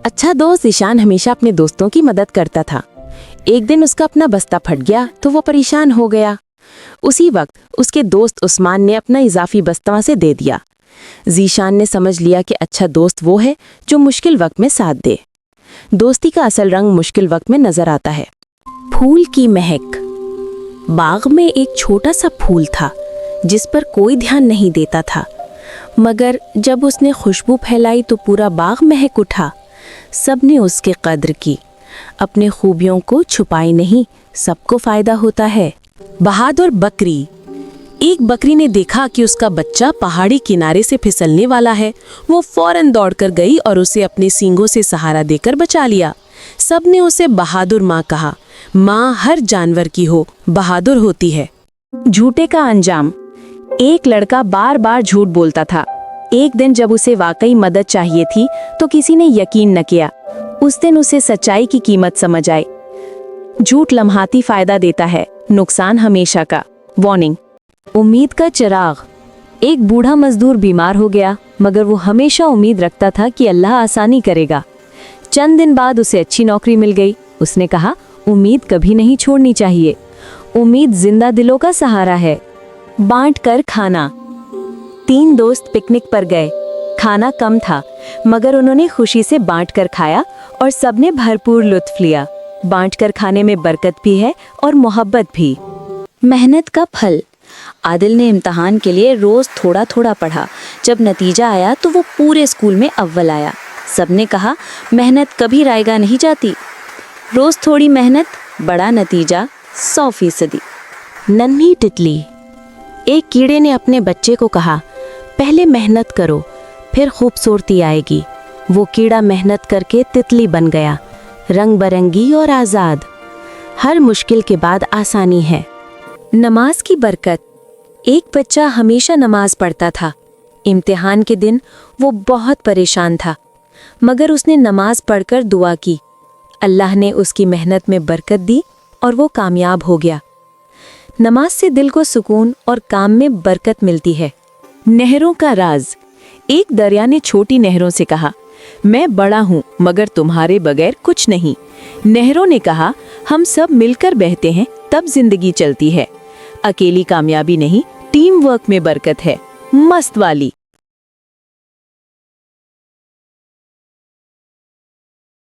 अच्छा दोस्त ईशान हमेशा अपने दोस्तों की मदद करता था। एक दिन उसका अपना बस्ता फट गया तो वो परेशान हो गया। उसी वक्त उसके दोस्त उस्मान ने अपना इजाफी बस्ता उसे दे दिया। ज़ीशान ने समझ लिया कि अच्छा दोस्त वो है जो मुश्किल वक्त में साथ दे। दोस्ती का असल रंग मुश्किल वक्त में नजर आता है। फूल की महक। बाग में एक छोटा सा फूल था जिस पर कोई ध्यान नहीं देता था, मगर जब उसने खुशबू फैलाई तो पूरा बाग महक उठा। सबने उसकी कद्र की। अपने खूबियों को छुपाई नहीं, सबको फायदा होता है। बहादुर बकरी। एक बकरी ने देखा कि उसका बच्चा पहाड़ी किनारे से फिसलने वाला है। वो फौरन दौड़कर गई और उसे अपने सींगों से सहारा देकर बचा लिया। सबने उसे बहादुर माँ कहा। माँ हर जानवर की हो, बहादुर होती है। झूठे का अंजाम। एक लड़का बार बार झूठ बोलता था। एक दिन जब उसे वाकई मदद चाहिए थी तो किसी ने यकीन न किया। उस दिन उसे सच्चाई की कीमत समझ आई। झूठ लम्हाती फायदा देता है, नुकसान हमेशा का। वार्निंग। उम्मीद का चिराग। एक बूढ़ा मजदूर बीमार हो गया, मगर वो हमेशा उम्मीद रखता था कि अल्लाह आसानी करेगा। चंद दिन बाद उसे अच्छी नौकरी मिल गई। उसने कहा, उम्मीद कभी नहीं छोड़नी चाहिए। उम्मीद जिंदा दिलों का सहारा है। बांट कर खाना। 3 दोस्त पिकनिक पर गए। खाना कम था, मगर उन्होंने खुशी से बांट कर खाया और सबने भरपूर लुत्फ लिया। बांट कर खाने में बरकत भी है और मोहब्बत भी। मेहनत का फल। आदिल ने इम्तिहान के लिए रोज थोड़ा थोड़ा पढ़ा। जब नतीजा आया तो वो पूरे स्कूल में अव्वल आया। सबने कहा, मेहनत कभी रायगा नहीं जाती। रोज थोड़ी मेहनत, बड़ा नतीजा 100%। नन्ही तितली। एक कीड़े ने अपने बच्चे को कहा, पहले मेहनत करो, फिर खूबसूरती आएगी। वो कीड़ा मेहनत करके तितली बन गया, रंग बरंगी और आज़ाद। हर मुश्किल के बाद आसानी है। नमाज की बरकत। एक बच्चा हमेशा नमाज पढ़ता था। इम्तिहान के दिन वो बहुत परेशान था, मगर उसने नमाज पढ़कर दुआ की। अल्लाह ने उसकी मेहनत में बरकत दी और वो कामयाब हो गया। नमाज से दिल को सुकून और काम में बरकत मिलती है। नहरों का राज। एक दरिया ने छोटी नहरों से कहा, मैं बड़ा हूँ मगर तुम्हारे बगैर कुछ नहीं। नहरों ने कहा, हम सब मिलकर बहते हैं तब जिंदगी चलती है। अकेली कामयाबी नहीं, टीम वर्क में बरकत है। मस्त वाली।